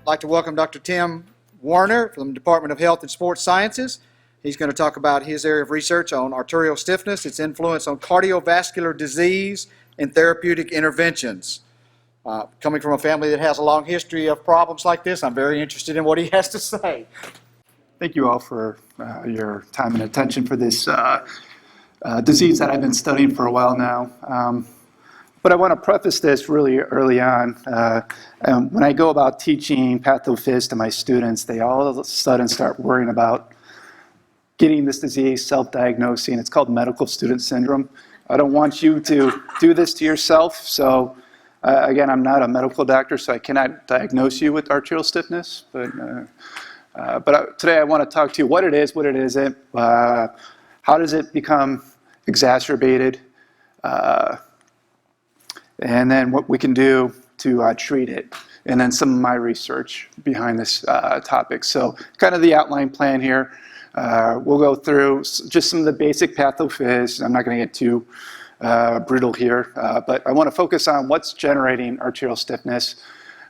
like to welcome Dr. Tim Werner from the Department of Health and Sports Sciences. He's going to talk about his area of research on arterial stiffness, its influence on cardiovascular disease, and therapeutic interventions. Coming from a family that has a long history of problems like this, I'm very interested in what he has to say. Thank you all for your time and attention for this disease that I've been studying for a while now. But I want to preface this really early on. When I go about teaching pathophys to my students, they all of a sudden start worrying about getting this disease, self-diagnosing. It's called medical student syndrome. I don't want you to do this to yourself. So again, I'm not a medical doctor, so I cannot diagnose you with arterial stiffness. But today I want to talk to you what it is, what it isn't, how does it become exacerbated, and then what we can do to treat it, and then some of my research behind this topic. So kind of the outline plan here. We'll go through just some of the basic pathophys. I'm not going to get too brutal here, but I want to focus on what's generating arterial stiffness,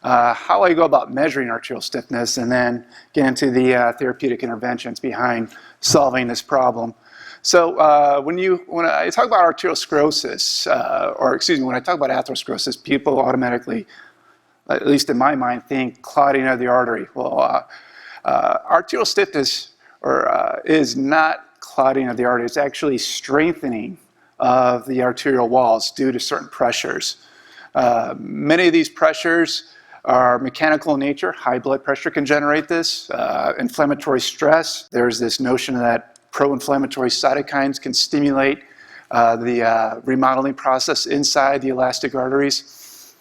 how I go about measuring arterial stiffness, and then get into the therapeutic interventions behind solving this problem. So when I talk about arteriosclerosis, when I talk about atherosclerosis, people automatically, at least in my mind, think clotting of the artery. Well, arterial stiffness is not clotting of the artery. It's actually strengthening of the arterial walls due to certain pressures. Many of these pressures are mechanical in nature. High blood pressure can generate this. Inflammatory stress, there's this notion that pro-inflammatory cytokines can stimulate the remodeling process inside the elastic arteries.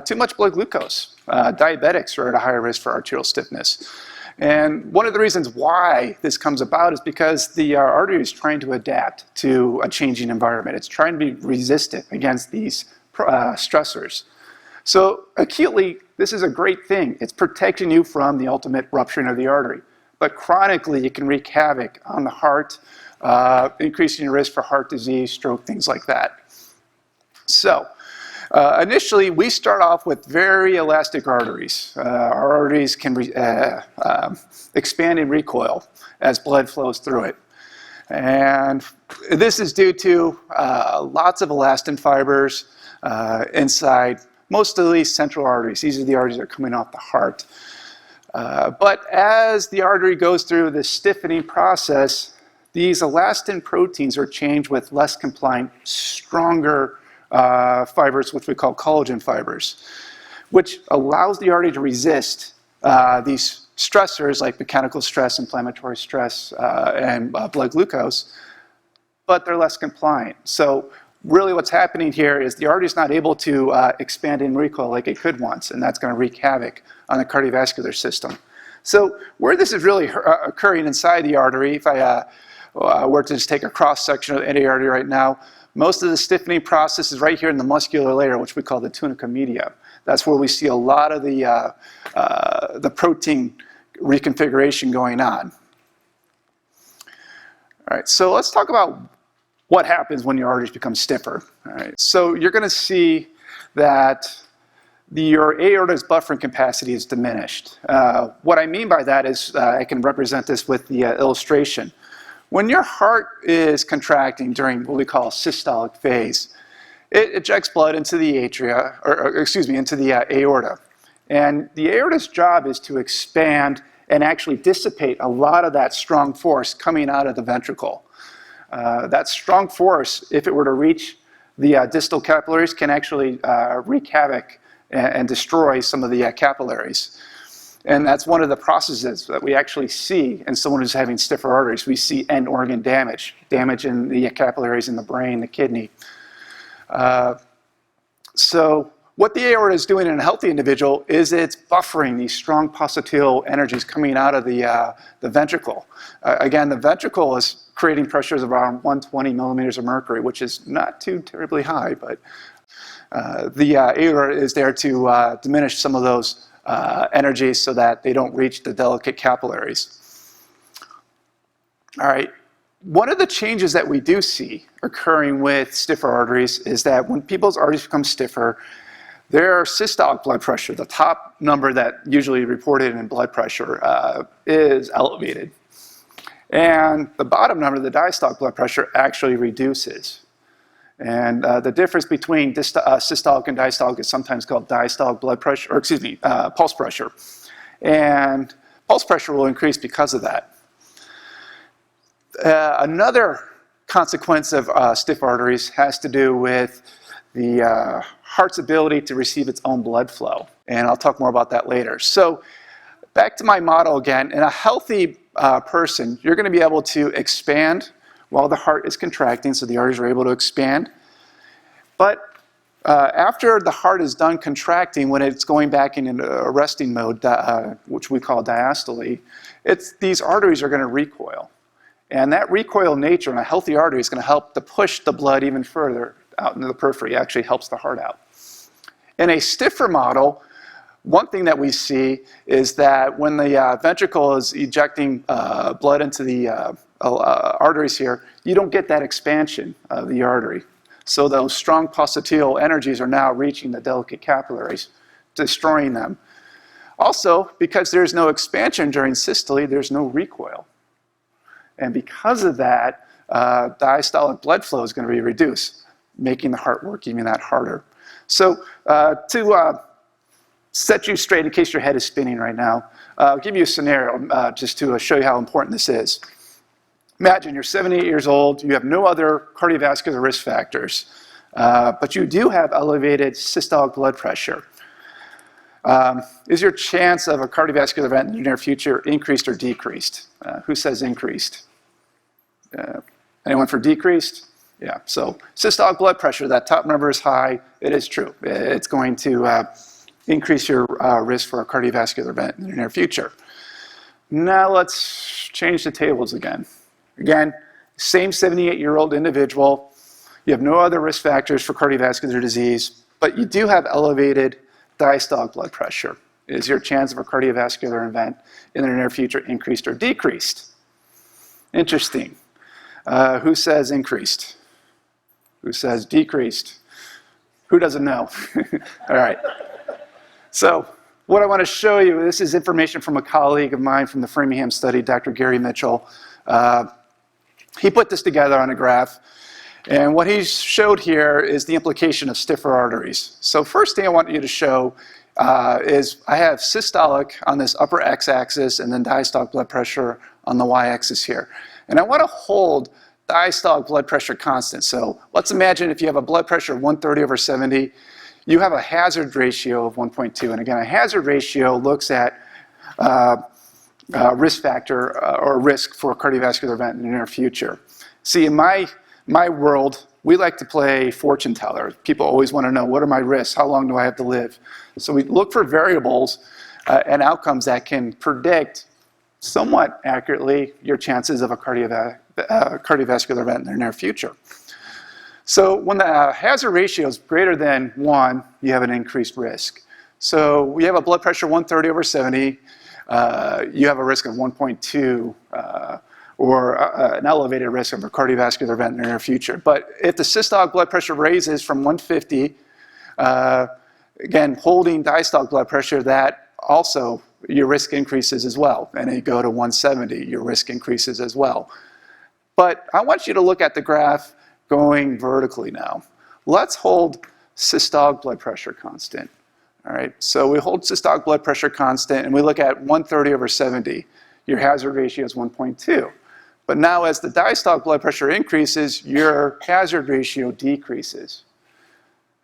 Too much blood glucose. Diabetics are at a higher risk for arterial stiffness. And one of the reasons why this comes about is because the artery is trying to adapt to a changing environment. It's trying to be resistant against these stressors. So acutely, this is a great thing. It's protecting you from the ultimate rupturing of the artery. But chronically, it can wreak havoc on the heart, increasing your risk for heart disease, stroke, things like that. So initially, we start off with very elastic arteries. Our arteries can expand and recoil as blood flows through it. And this is due to lots of elastin fibers inside most of these central arteries. These are the arteries that are coming off the heart. But as the artery goes through the stiffening process, these elastin proteins are changed with less compliant, stronger fibers, which we call collagen fibers, which allows the artery to resist these stressors like mechanical stress, inflammatory stress, and blood glucose, but they're less compliant. So really what's happening here is the artery is not able to expand and recoil like it could once, and that's going to wreak havoc on the cardiovascular system. So where this is really occurring inside the artery, if I were to just take a cross-section of any artery right now, most of the stiffening process is right here in the muscular layer, which we call the tunica media. That's where we see a lot of the protein reconfiguration going on. All right, so let's talk about what happens when your arteries become stiffer. All right, so you're going to see that your aorta's buffering capacity is diminished. What I mean by that is, I can represent this with the illustration. When your heart is contracting during what we call a systolic phase, it ejects blood into the into the aorta. And the aorta's job is to expand and actually dissipate a lot of that strong force coming out of the ventricle. That strong force, if it were to reach the distal capillaries, can actually wreak havoc and destroy some of the capillaries. And that's one of the processes that we actually see in someone who's having stiffer arteries. We see end organ damage in the capillaries in the brain, the kidney. So what the aorta is doing in a healthy individual is it's buffering these strong pulsatile energies coming out of the ventricle. Again, the ventricle is creating pressures of around 120 millimeters of mercury, which is not too terribly high, but the aorta is there to diminish some of those energies so that they don't reach the delicate capillaries. All right, one of the changes that we do see occurring with stiffer arteries is that when people's arteries become stiffer, Their systolic blood pressure, the top number that usually reported in blood pressure, is elevated. And the bottom number, the diastolic blood pressure, actually reduces. And the difference between systolic and diastolic is sometimes called diastolic blood pressure, or excuse me, pulse pressure. And pulse pressure will increase because of that. Another consequence of stiff arteries has to do with the heart's ability to receive its own blood flow. And I'll talk more about that later. So back to my model again. In a healthy person, you're going to be able to expand while the heart is contracting, so the arteries are able to expand. But after the heart is done contracting, when it's going back into a resting mode, which we call diastole, these arteries are going to recoil. And that recoil nature in a healthy artery is going to help to push the blood even further out into the periphery. It actually helps the heart out. In a stiffer model, one thing that we see is that when the ventricle is ejecting blood into the arteries here, you don't get that expansion of the artery. So those strong pulsatile energies are now reaching the delicate capillaries, destroying them. Also, because there's no expansion during systole, there's no recoil. And because of that, diastolic blood flow is going to be reduced, making the heart work even that harder. So to set you straight in case your head is spinning right now, I'll give you a scenario just to show you how important this is. Imagine you're 78 years old, you have no other cardiovascular risk factors, but you do have elevated systolic blood pressure. Is your chance of a cardiovascular event in the near future increased or decreased? Who says increased? Anyone for decreased? Yeah, so systolic blood pressure, that top number is high. It is true. It's going to increase your risk for a cardiovascular event in the near future. Now let's change the tables again. Again, same 78-year-old individual. You have no other risk factors for cardiovascular disease, but you do have elevated diastolic blood pressure. Is your chance of a cardiovascular event in the near future increased or decreased? Interesting. Who says increased? Who says decreased? Who doesn't know? All right. So what I want to show you, this is information from a colleague of mine from the Framingham study, Dr. Gary Mitchell. He put this together on a graph. And what he showed here is the implication of stiffer arteries. So first thing I want you to show is I have systolic on this upper x-axis and then diastolic blood pressure on the y-axis here. And I want to hold diastolic blood pressure constant. So let's imagine if you have a blood pressure of 130/70, you have a hazard ratio of 1.2. And again, a hazard ratio looks at risk factor or risk for a cardiovascular event in the near future. See, in my world, we like to play fortune teller. People always want to know, what are my risks? How long do I have to live? So we look for variables and outcomes that can predict somewhat accurately your chances of a cardiovascular event in the near future. So when the hazard ratio is greater than 1, you have an increased risk. So we have a blood pressure 130/70, you have a risk of 1.2 or an elevated risk of a cardiovascular event in the near future. But if the systolic blood pressure raises from 150, again, holding diastolic blood pressure, that also your risk increases as well. And you go to 170, your risk increases as well. But I want you to look at the graph going vertically now. Let's hold systolic blood pressure constant. All right, so we hold systolic blood pressure constant and we look at 130/70. Your hazard ratio is 1.2. But now as the diastolic blood pressure increases, your hazard ratio decreases.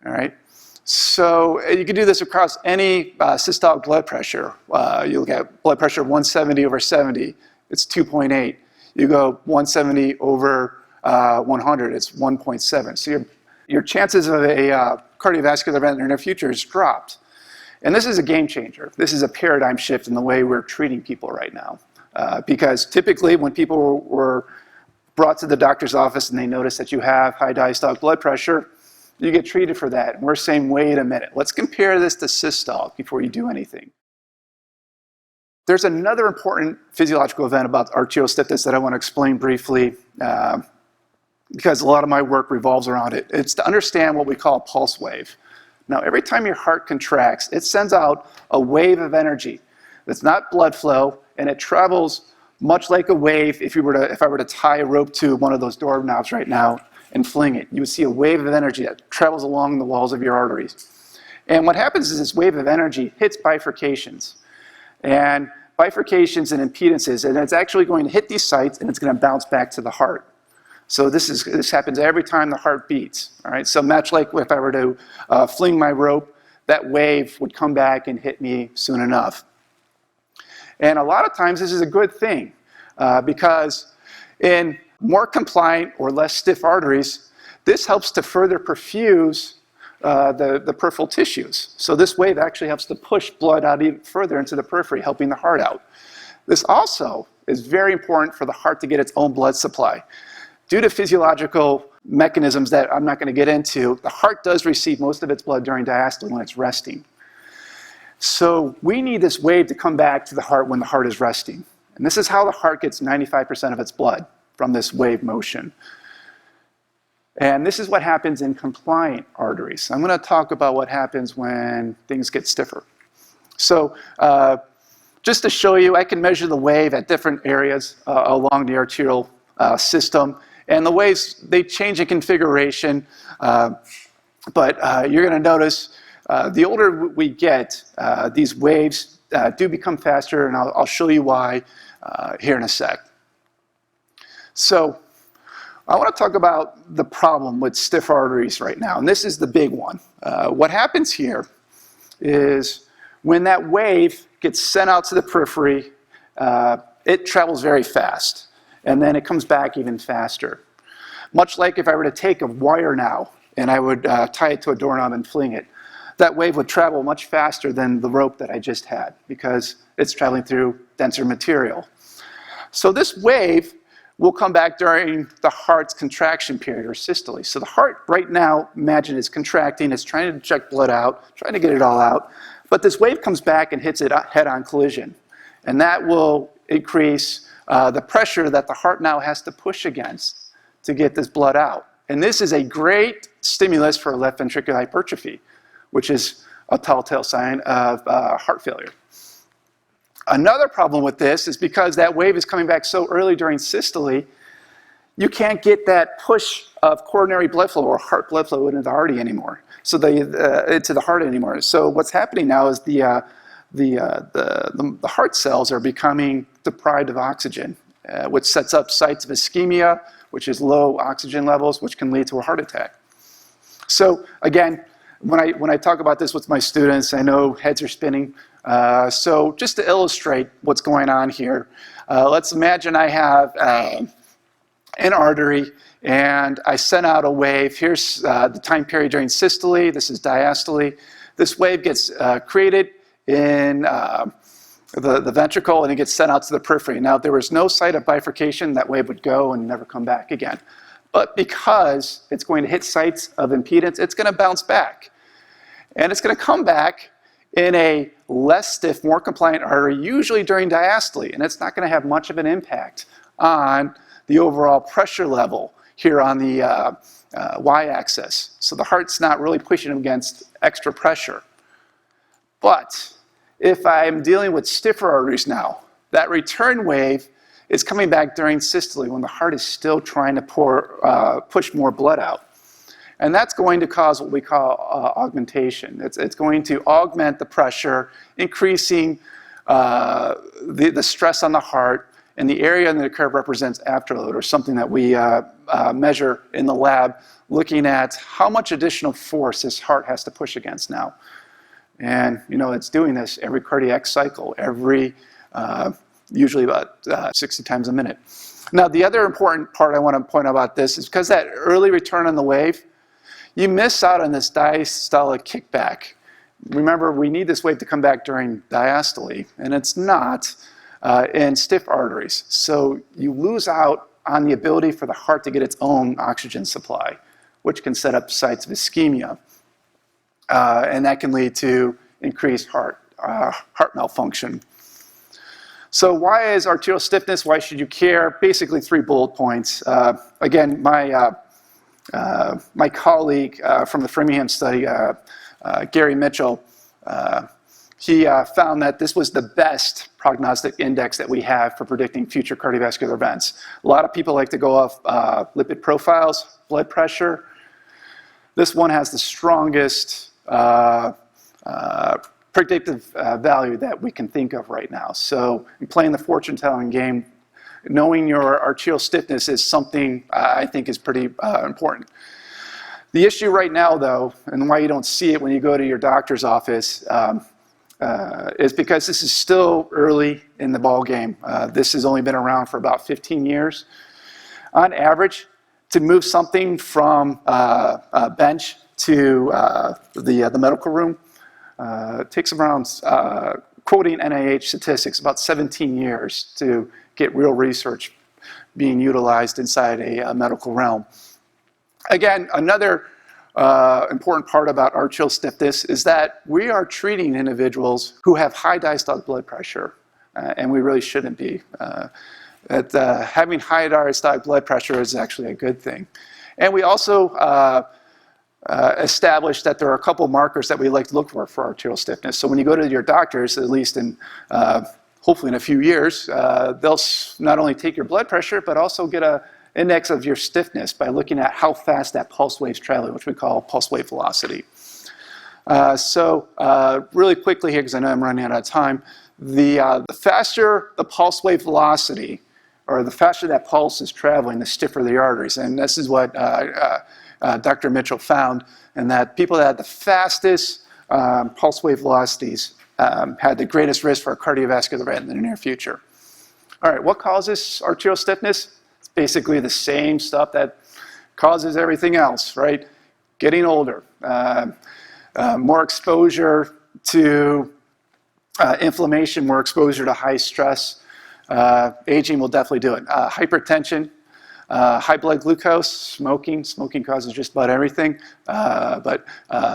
All right, so you can do this across any systolic blood pressure. You look at blood pressure 170/70, it's 2.8. You go 170/100, it's 1.7. So your chances of a cardiovascular event in the near future is dropped. And this is a game changer. This is a paradigm shift in the way we're treating people right now. Because typically when people were brought to the doctor's office and they notice that you have high diastolic blood pressure, you get treated for that. And we're saying, wait a minute, let's compare this to systolic before you do anything. There's another important physiological event about arterial stiffness that I want to explain briefly because a lot of my work revolves around it. It's to understand what we call a pulse wave. Now, every time your heart contracts, it sends out a wave of energy. It's not blood flow, and it travels much like a wave. If I were to tie a rope to one of those doorknobs right now and fling it, you would see a wave of energy that travels along the walls of your arteries. And what happens is this wave of energy hits bifurcations. And bifurcations and impedances, and it's actually going to hit these sites, and it's going to bounce back to the heart. So this happens every time the heart beats. All right. So much like if I were to fling my rope, that wave would come back and hit me soon enough. And a lot of times this is a good thing because in more compliant or less stiff arteries, this helps to further perfuse the peripheral tissues. So this wave actually helps to push blood out even further into the periphery, helping the heart out. This also is very important for the heart to get its own blood supply. Due to physiological mechanisms that I'm not going to get into, the heart does receive most of its blood during diastole when it's resting. So we need this wave to come back to the heart when the heart is resting. And this is how the heart gets 95% of its blood, from this wave motion. And this is what happens in compliant arteries. I'm going to talk about what happens when things get stiffer. So just to show you, I can measure the wave at different areas along the arterial system. And the waves, they change in configuration. But you're going to notice the older we get, these waves do become faster, and I'll show you why here in a sec. So I want to talk about the problem with stiff arteries right now, and this is the big one. What happens here is when that wave gets sent out to the periphery, it travels very fast, and then it comes back even faster. Much like if I were to take a wire now, and I would tie it to a doorknob and fling it, that wave would travel much faster than the rope that I just had because it's traveling through denser material. So this wave will come back during the heart's contraction period, or systole. So the heart right now, imagine, is contracting, it's trying to inject blood out, trying to get it all out, but this wave comes back and hits it head-on collision. And that will increase the pressure that the heart now has to push against to get this blood out. And this is a great stimulus for left ventricular hypertrophy, which is a telltale sign of heart failure. Another problem with this is because that wave is coming back so early during systole, you can't get that push of coronary blood flow or heart blood flow into the heart anymore. So into the heart anymore. So what's happening now is the heart cells are becoming deprived of oxygen, which sets up sites of ischemia, which is low oxygen levels, which can lead to a heart attack. So again, when I talk about this with my students, I know heads are spinning. So just to illustrate what's going on here, let's imagine I have an artery and I send out a wave. Here's the time period during systole. This is diastole. This wave gets created in the ventricle and it gets sent out to the periphery. Now, if there was no site of bifurcation, that wave would go and never come back again. But because it's going to hit sites of impedance, it's going to bounce back. And it's going to come back in a less stiff, more compliant artery, usually during diastole. And it's not going to have much of an impact on the overall pressure level here on the y-axis. So the heart's not really pushing against extra pressure. But if I'm dealing with stiffer arteries now, that return wave is coming back during systole when the heart is still trying to push more blood out. And that's going to cause what we call augmentation. It's going to augment the pressure, increasing the stress on the heart, and the area in the curve represents afterload, or something that we measure in the lab, looking at how much additional force this heart has to push against now. And it's doing this every cardiac cycle, usually about 60 times a minute. Now, the other important part I want to point out about this is because that early return on the wave, you miss out on this diastolic kickback. Remember, we need this wave to come back during diastole, and it's not in stiff arteries. So you lose out on the ability for the heart to get its own oxygen supply, which can set up sites of ischemia. And that can lead to increased heart malfunction. So why is arterial stiffness? Why should you care? Basically 3 bullet points. Again, my colleague from the Framingham study, Gary Mitchell, he found that this was the best prognostic index that we have for predicting future cardiovascular events. A lot of people like to go off lipid profiles, blood pressure. This one has the strongest predictive value that we can think of right now. So in playing the fortune-telling game, knowing your arterial stiffness is something I think is pretty important. The issue right now, though, and why you don't see it when you go to your doctor's office, is because this is still early in the ball game. This has only been around for about 15 years. On average, to move something from a bench to the medical room takes around, quoting NIH statistics, about 17 years to get real research being utilized inside a medical realm. Again, another important part about arterial stiffness is that we are treating individuals who have high diastolic blood pressure, and we really shouldn't be. Having high diastolic blood pressure is actually a good thing. And we also established that there are a couple markers that we like to look for arterial stiffness. So when you go to your doctors, at least in hopefully in a few years, they'll not only take your blood pressure, but also get an index of your stiffness by looking at how fast that pulse wave's traveling, which we call pulse wave velocity. Really quickly here, because I know I'm running out of time, the faster the pulse wave velocity, or the faster that pulse is traveling, the stiffer the arteries. And this is what Dr. Mitchell found, and that people that had the fastest pulse wave velocities had the greatest risk for a cardiovascular event in the near future. All right, what causes arterial stiffness? It's basically the same stuff that causes everything else, right? Getting older, more exposure to inflammation, more exposure to high stress. Aging will definitely do it. Hypertension, high blood glucose, smoking. Smoking causes just about everything, but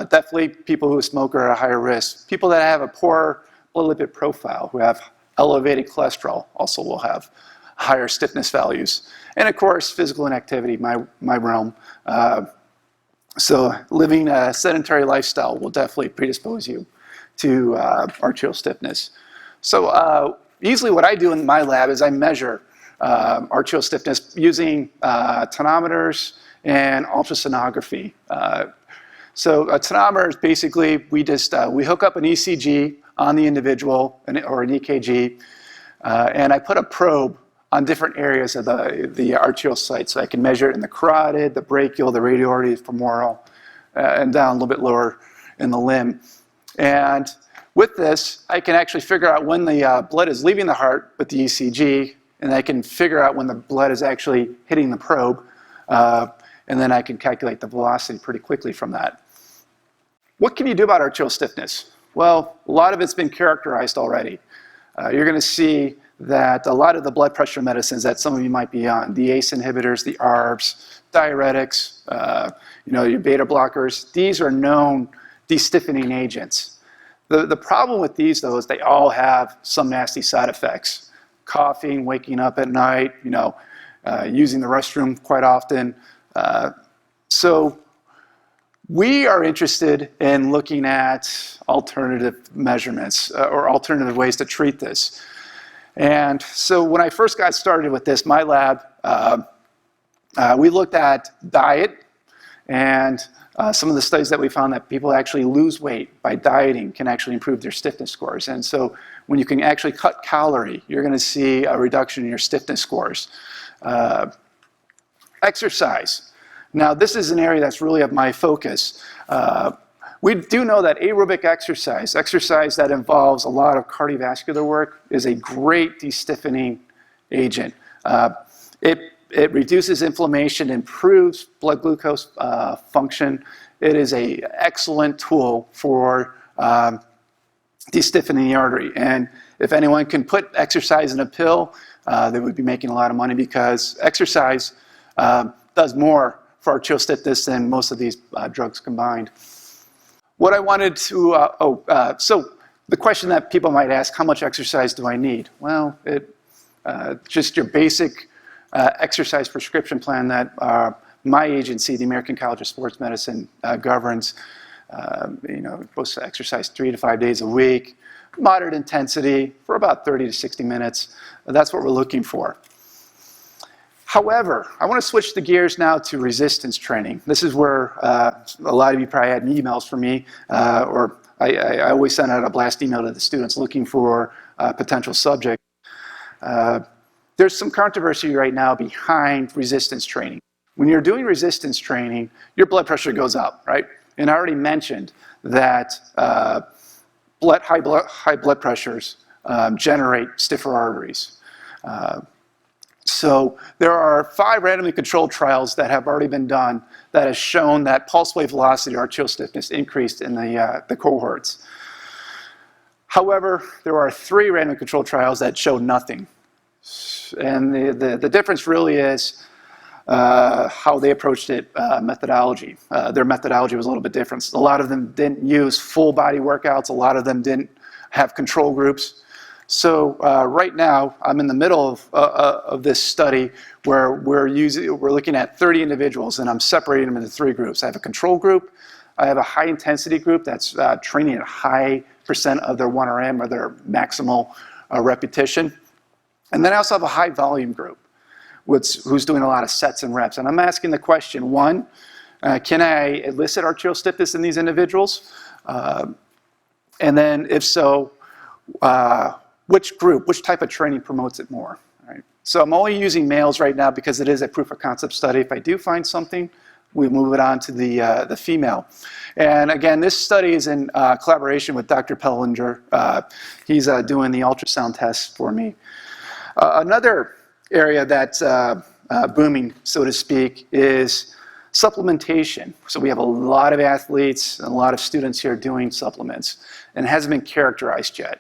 definitely people who smoke are at a higher risk. People that have a poor blood lipid profile, who have elevated cholesterol, also will have higher stiffness values. And of course, physical inactivity, my realm. So living a sedentary lifestyle will definitely predispose you to arterial stiffness. So easily what I do in my lab is I measure arterial stiffness using tonometers and ultrasonography. So a tonometer is basically, we hook up an ECG on the individual, or an EKG, and I put a probe on different areas of the arterial site. So I can measure it in the carotid, the brachial, the radial artery, femoral, and down a little bit lower in the limb. And with this, I can actually figure out when the blood is leaving the heart with the ECG, and I can figure out when the blood is actually hitting the probe, and then I can calculate the velocity pretty quickly from that. What can you do about arterial stiffness? Well, a lot of it's been characterized already. You're going to see that a lot of the blood pressure medicines that some of you might be on, the ACE inhibitors, the ARBs, diuretics, your beta blockers, these are known de-stiffening agents. The problem with these, though, is they all have some nasty side effects. Coughing, waking up at night, using the restroom quite often. So we are interested in looking at alternative measurements or alternative ways to treat this. And so when I first got started with this, my lab, we looked at diet, and some of the studies that we found that people actually lose weight by dieting can actually improve their stiffness scores. And so when you can actually cut calorie, you're going to see a reduction in your stiffness scores. Exercise. Now, this is an area that's really of my focus. We do know that aerobic exercise that involves a lot of cardiovascular work, is a great de-stiffening agent. It reduces inflammation, improves blood glucose function. It is an excellent tool for de-stiffening the artery. And if anyone can put exercise in a pill, they would be making a lot of money, because exercise does more for arterial stiffness than most of these drugs combined. What I wanted to, so the question that people might ask, how much exercise do I need? Well, just your basic exercise prescription plan that my agency, the American College of Sports Medicine, governs. Supposed to exercise 3 to 5 days a week, moderate intensity for about 30 to 60 minutes. That's what we're looking for. However, I want to switch the gears now to resistance training. This is where a lot of you probably had emails from me, or I always send out a blast email to the students looking for potential subject. There's some controversy right now behind resistance training. When you're doing resistance training, your blood pressure goes up, right? And I already mentioned that high blood pressures generate stiffer arteries. So there are 5 randomly controlled trials that have already been done that has shown that pulse wave velocity, arterial stiffness, increased in the cohorts. However, there are 3 randomly controlled trials that show nothing. And the difference really is how they approached it, methodology. Their methodology was a little bit different. A lot of them didn't use full body workouts. A lot of them didn't have control groups. So right now, I'm in the middle of this study where we're looking at 30 individuals, and I'm separating them into 3 groups. I have a control group. I have a high intensity group that's training at a high % of their 1RM or their maximal repetition. And then I also have a high volume group, who's doing a lot of sets and reps. And I'm asking the question, 1, can I elicit arterial stiffness in these individuals? And then if so, which type of training promotes it more? Right? So I'm only using males right now because it is a proof of concept study. If I do find something, we move it on to the female. And again, this study is in collaboration with Dr. Pellinger. He's doing the ultrasound tests for me. Another area that's booming, so to speak, is supplementation. So we have a lot of athletes and a lot of students here doing supplements, and it hasn't been characterized yet.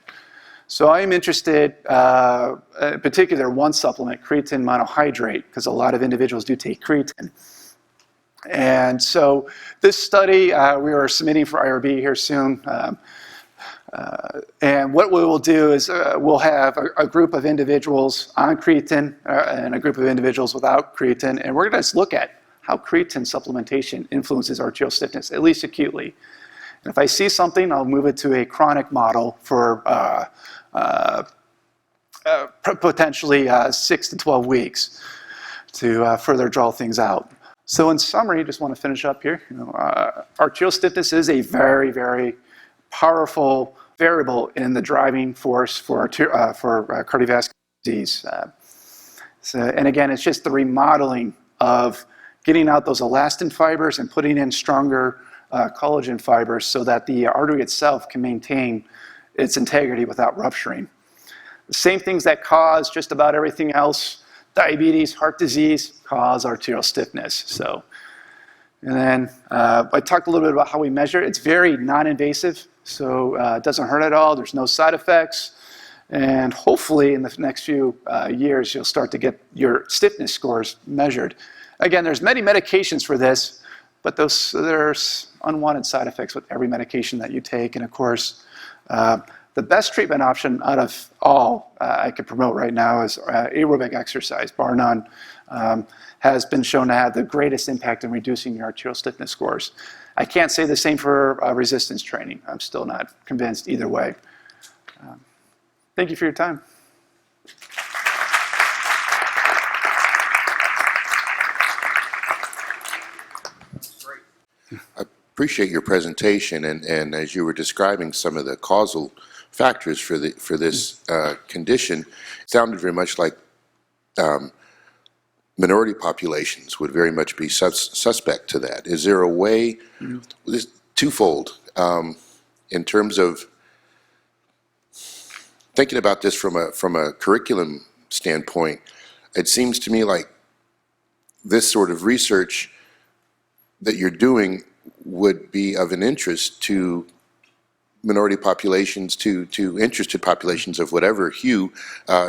So I'm interested, in particular, one supplement, creatine monohydrate, because a lot of individuals do take creatine. And so this study, we are submitting for IRB here soon. And what we will do is we'll have a group of individuals on creatine and a group of individuals without creatine, and we're going to just look at how creatine supplementation influences arterial stiffness, at least acutely. And if I see something, I'll move it to a chronic model for potentially 6 to 12 weeks to further draw things out. So in summary, just want to finish up here. Arterial stiffness is a very, very powerful variable in the driving force for cardiovascular disease. And again, it's just the remodeling of getting out those elastin fibers and putting in stronger collagen fibers so that the artery itself can maintain its integrity without rupturing. The same things that cause just about everything else, diabetes, heart disease, cause arterial stiffness. So, and then I talked a little bit about how we measure it. It's very non-invasive, so it doesn't hurt at all. There's no side effects. And hopefully in the next few years, you'll start to get your stiffness scores measured. Again, there's many medications for this, but there's unwanted side effects with every medication that you take. And of course, the best treatment option out of all I could promote right now is aerobic exercise, bar none, has been shown to have the greatest impact in reducing your arterial stiffness scores. I can't say the same for resistance training. I'm still not convinced either way. Thank you for your time. I appreciate your presentation, and as you were describing some of the causal factors for this condition, it sounded very much like minority populations would very much be suspect to that. Is there a way, this twofold, in terms of thinking about this from a curriculum standpoint? It seems to me like this sort of research that you're doing would be of an interest to minority populations, to interested populations of whatever hue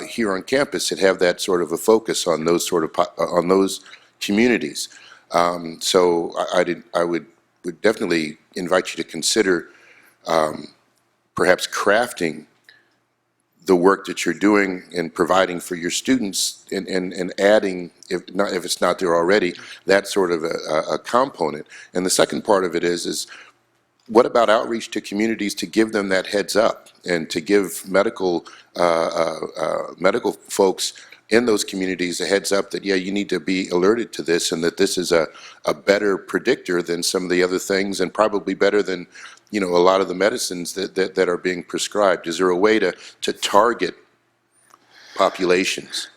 here on campus that have that sort of a focus on those on those communities. So I would definitely invite you to consider perhaps crafting the work that you're doing and providing for your students, and adding, if it's not there already, that sort of a component. And the second part of it is what about outreach to communities to give them that heads up and to give medical folks in those communities a heads up that, yeah, you need to be alerted to this and that this is a better predictor than some of the other things and probably better than, a lot of the medicines that are being prescribed? Is there a way to target populations?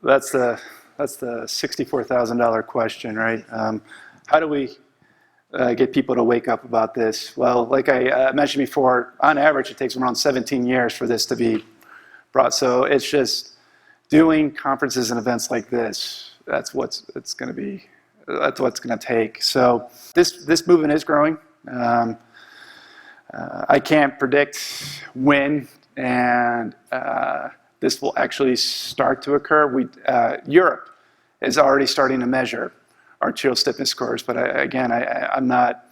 That's the $64,000 question, right? How do we get people to wake up about this? Well, like I mentioned before, on average, it takes around 17 years for this to be brought. So it's just doing conferences and events like this. That's what's going to take. So this movement is growing. I can't predict when and this will actually start to occur. Europe is already starting to measure arterial stiffness scores, but I'm not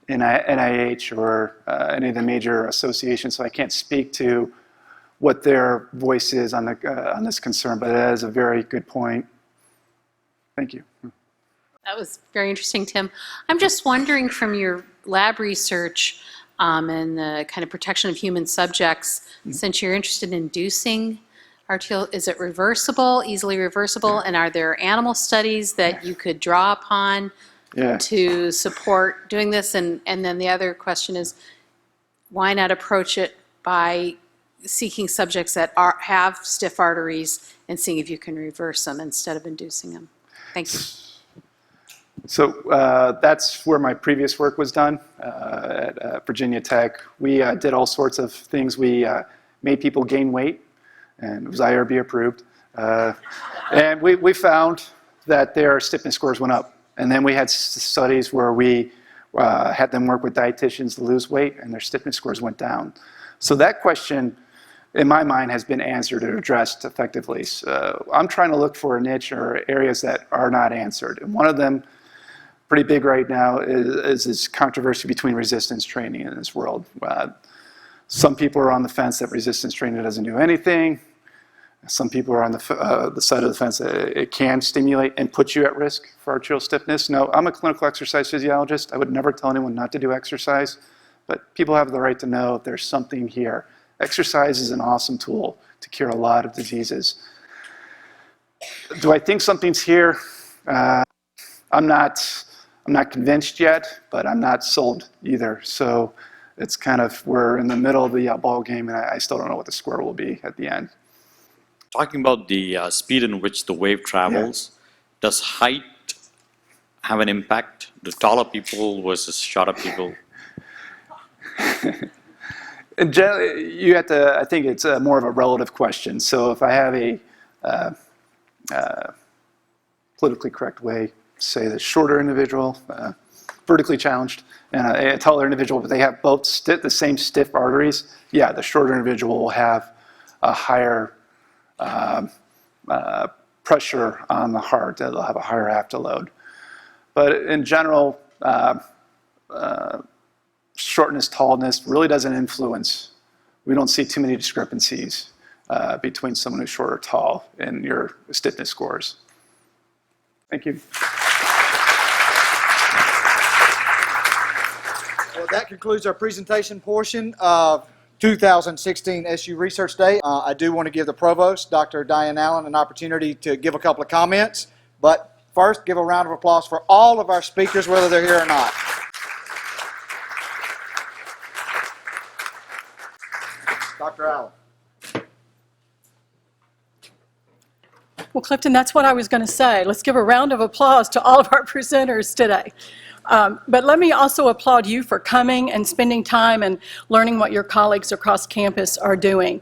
in NIH or any of the major associations, so I can't speak to what their voice is on this concern, but that is a very good point. Thank you. That was very interesting, Tim. I'm just wondering, from your lab research and the kind of protection of human subjects, since you're interested in inducing arterial, is it reversible, easily reversible, and are there animal studies that you could draw upon to support doing this? And then the other question is, why not approach it by seeking subjects that have stiff arteries and seeing if you can reverse them instead of inducing them? Thank you. So that's where my previous work was done at Virginia Tech. We did all sorts of things. We made people gain weight, and it was IRB approved. And we found that their stiffness scores went up. And then we had studies where we had them work with dietitians to lose weight, and their stiffness scores went down. So that question, in my mind, has been answered or addressed effectively. So I'm trying to look for a niche or areas that are not answered. And one of them, pretty big right now, is this controversy between resistance training in this world. Some people are on the fence that resistance training doesn't do anything. Some people are on the side of the fence that it can stimulate and put you at risk for arterial stiffness. No, I'm a clinical exercise physiologist. I would never tell anyone not to do exercise, but people have the right to know if there's something here. Exercise is an awesome tool to cure a lot of diseases. Do I think something's here? I'm not convinced yet, but I'm not sold either. So it's kind of, we're in the middle of the ball game, and I still don't know what the score will be at the end. Talking about the speed in which the wave travels, does height have an impact? Do taller people versus shorter people? And generally, you have to, I think it's more of a relative question. So if I have a politically correct way, say the shorter individual, vertically challenged, and a taller individual, but they have both the same stiff arteries, yeah, the shorter individual will have a higher pressure on the heart. They'll have a higher afterload. But in general, shortness, tallness really doesn't influence. We don't see too many discrepancies between someone who's short or tall in your stiffness scores. Thank you. Well, that concludes our presentation portion of 2016 SU Research Day. I do want to give the provost, Dr. Diane Allen, an opportunity to give a couple of comments. But first, give a round of applause for all of our speakers, whether they're here or not. Dr. Allen. Well, Clifton, that's what I was going to say. Let's give a round of applause to all of our presenters today. But let me also applaud you for coming and spending time and learning what your colleagues across campus are doing.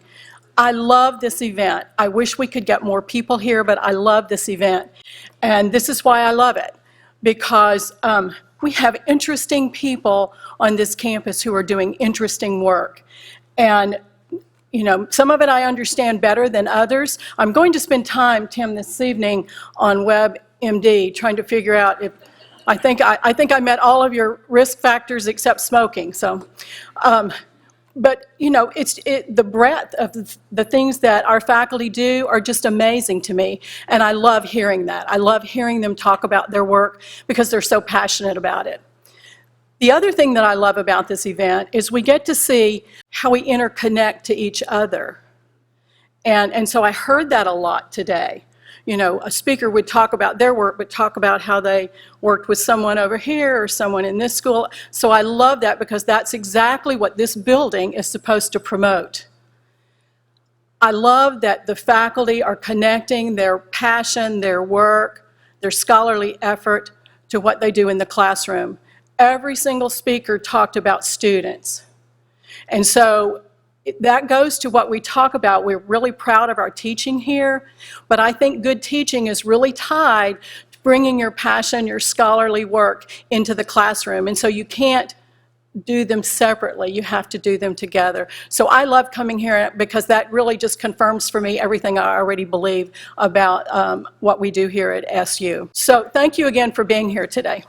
I love this event. I wish we could get more people here, but I love this event. And this is why I love it, because we have interesting people on this campus who are doing interesting work. And you know, some of it I understand better than others. I'm going to spend time, Tim, this evening on WebMD trying to figure out if I think I met all of your risk factors except smoking. So, but you know, the breadth of the things that our faculty do are just amazing to me, and I love hearing that. I love hearing them talk about their work because they're so passionate about it. The other thing that I love about this event is we get to see how we interconnect to each other. And so I heard that a lot today. You know, a speaker would talk about their work, but talk about how they worked with someone over here or someone in this school. So I love that because that's exactly what this building is supposed to promote. I love that the faculty are connecting their passion, their work, their scholarly effort to what they do in the classroom. Every single speaker talked about students. And so that goes to what we talk about. We're really proud of our teaching here, but I think good teaching is really tied to bringing your passion, your scholarly work into the classroom. And so you can't do them separately. You have to do them together. So I love coming here because that really just confirms for me everything I already believe about what we do here at SU. So thank you again for being here today.